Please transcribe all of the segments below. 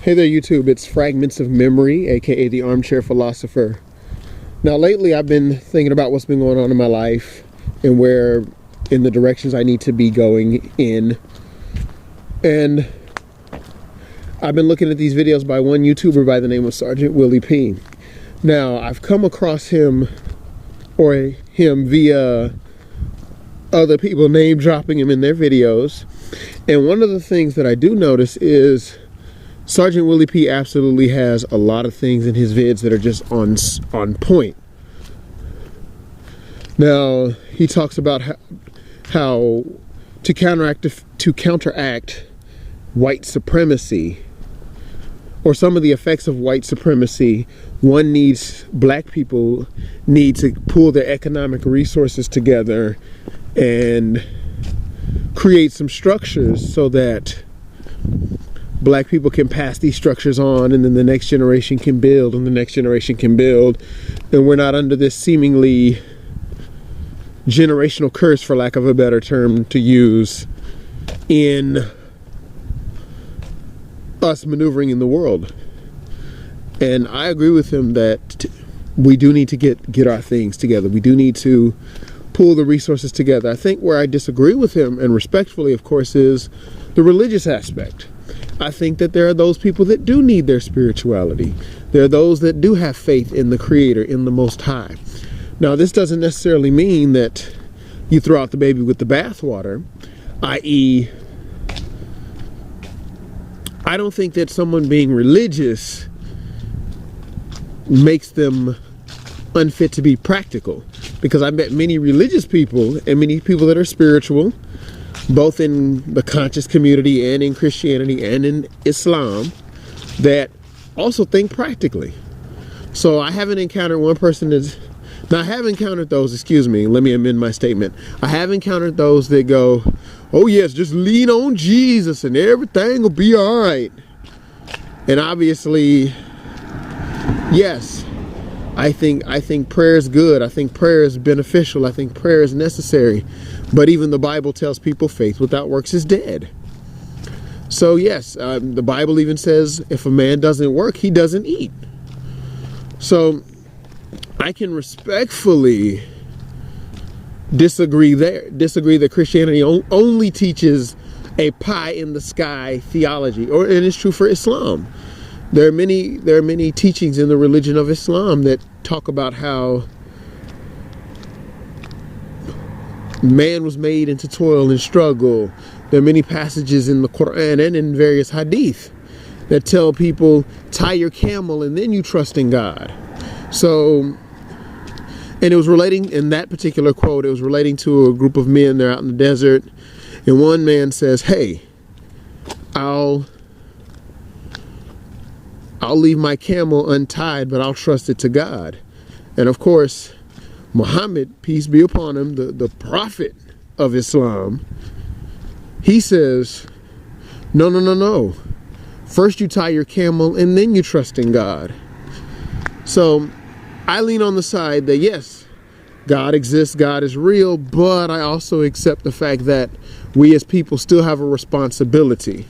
Hey there, YouTube. It's Fragments of Memory, aka the Armchair Philosopher. Now, lately I've been thinking about what's been going on in my life and where in the directions I need to be going in. And I've been looking at these videos by one YouTuber by the name of Sergeant Willie P. Now, I've come across him via other people name dropping him in their videos. And one of the things that I do notice is Sergeant Willie P absolutely has a lot of things in his vids that are just on point. Now, he talks about how to counteract white supremacy, or some of the effects of white supremacy, black people need to pull their economic resources together and create some structures so that black people can pass these structures on, and then the next generation can build, and the next generation can build, and we're not under this seemingly generational curse, for lack of a better term to use, in us maneuvering in the world. And I agree with him that we do need to get our things together. We do need to pull the resources together. I think where I disagree with him, and respectfully of course, is the religious aspect. I think that there are those people that do need their spirituality. There are those that do have faith in the Creator, in the Most High. Now, this doesn't necessarily mean that you throw out the baby with the bathwater, i.e., I don't think that someone being religious makes them unfit to be practical, because I met many religious people and many people that are spiritual, both in the conscious community and in Christianity and in Islam, that also think practically. So I haven't encountered one person I have encountered those, let me amend my statement. I have encountered those that go, oh yes, just lean on Jesus and everything will be all right. And obviously, yes, I think prayer is good. I think prayer is beneficial. I think prayer is necessary. But even the Bible tells people faith without works is dead. So yes, the Bible even says if a man doesn't work, he doesn't eat. So I can respectfully disagree that Christianity only teaches a pie in the sky theology, and it's true for Islam. There are many teachings in the religion of Islam that talk about how man was made into toil and struggle. There are many passages in the Quran and in various hadith that tell people, tie your camel and then you trust in God. So, and it was relating, in that particular quote, it was relating to a group of men. They're out in the desert, and one man says, hey, I'll leave my camel untied, but I'll trust it to God. And of course, Muhammad, peace be upon him, the prophet of Islam, he says, no. First you tie your camel and then you trust in God. So I lean on the side that yes, God exists, God is real, but I also accept the fact that we as people still have a responsibility.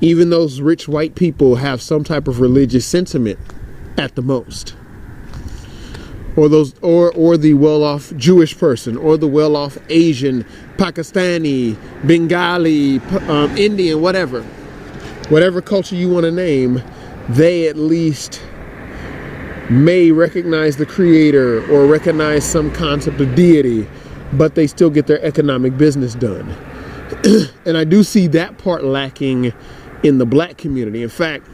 Even those rich white people have some type of religious sentiment at the most. Or the well-off Jewish person, or the well-off Asian, Pakistani, Bengali, Indian, whatever culture you want to name, they at least may recognize the Creator or recognize some concept of deity, but they still get their economic business done. And I do see that part lacking in the black community. In fact,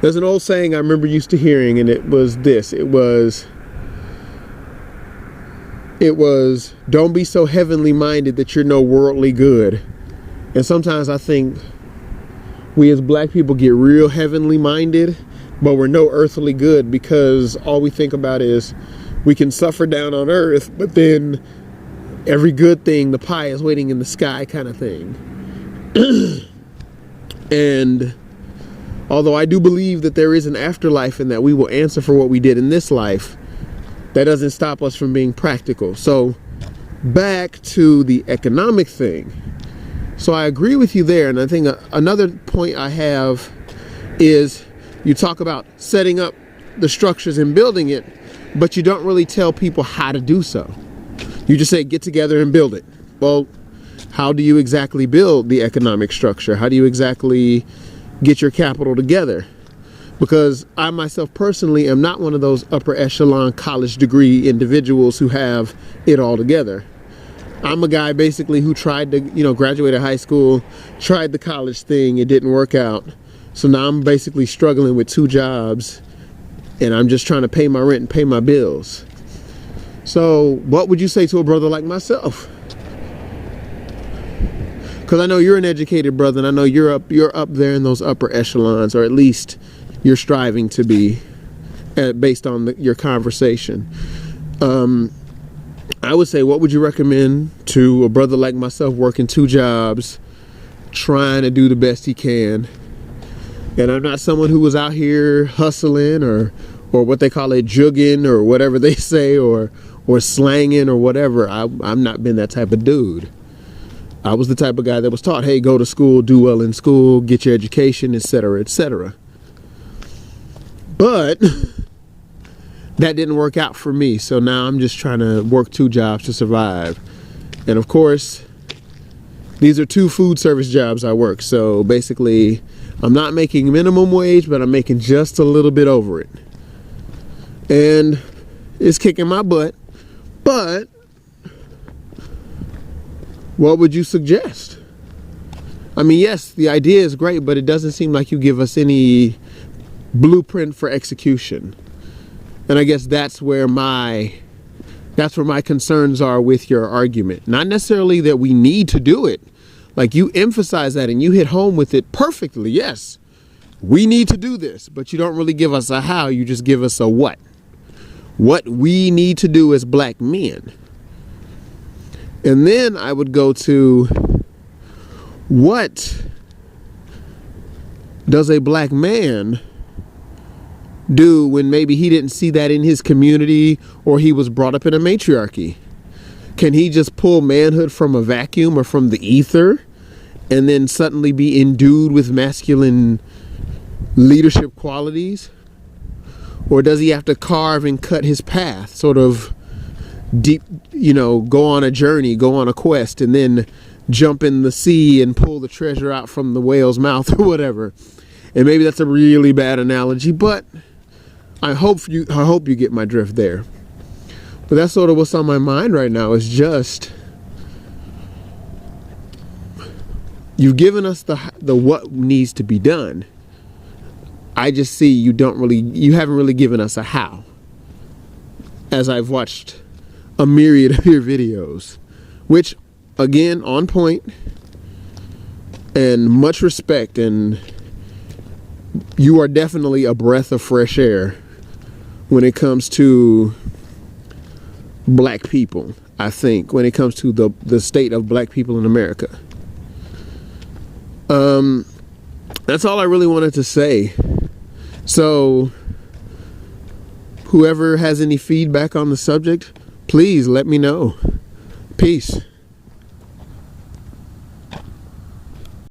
there's an old saying I remember used to hearing, and it was this. It was, don't be so heavenly minded that you're no worldly good. And sometimes I think we as black people get real heavenly minded, but we're no earthly good, because all we think about is we can suffer down on earth, but then every good thing, the pie is waiting in the sky kind of thing. And although I do believe that there is an afterlife and that we will answer for what we did in this life, that doesn't stop us from being practical. So back to the economic thing. So I agree with you there. And I think another point I have is you talk about setting up the structures and building it, but you don't really tell people how to do so. You just say, get together and build it. Well, how do you exactly build the economic structure? How do you exactly get your capital together? Because I myself personally am not one of those upper echelon college degree individuals who have it all together. I'm a guy basically who tried to, graduate high school, tried the college thing, it didn't work out. So now I'm basically struggling with 2 jobs, and I'm just trying to pay my rent and pay my bills. So what would you say to a brother like myself? Because I know you're an educated brother, and I know you're up there in those upper echelons, or at least you're striving to be, based on your conversation. I would say, what would you recommend to a brother like myself working 2 jobs, trying to do the best he can? And I'm not someone who was out here hustling or what they call it, jugging, or whatever they say, or slanging or whatever. I've not been that type of dude. I was the type of guy that was taught, hey, go to school, do well in school, get your education, etc., etc. But that didn't work out for me. So now I'm just trying to work 2 jobs to survive. And of course, these are 2 food service jobs I work. So basically, I'm not making minimum wage, but I'm making just a little bit over it. And it's kicking my butt. But what would you suggest? I mean, yes, the idea is great, but it doesn't seem like you give us any blueprint for execution. And I guess that's where my concerns are with your argument. Not necessarily that we need to do it. Like, you emphasize that and you hit home with it perfectly. Yes, we need to do this, but you don't really give us a how. You just give us a what. What we need to do as black men. And then I would go to, what does a black man do when maybe he didn't see that in his community, or he was brought up in a matriarchy? Can he just pull manhood from a vacuum or from the ether and then suddenly be endued with masculine leadership qualities? Or does he have to carve and cut his path, sort of deep, go on a journey, go on a quest, and then jump in the sea and pull the treasure out from the whale's mouth or whatever? And maybe that's a really bad analogy, but I hope you get my drift there. But that's sort of what's on my mind right now, is just, you've given us the what needs to be done. I just see you haven't really given us a how, as I've watched a myriad of your videos, which, again, on point and much respect, and you are definitely a breath of fresh air when it comes to black people. I think when it comes to the state of black people in America. That's all I really wanted to say. So whoever has any feedback on the subject, please let me know. Peace.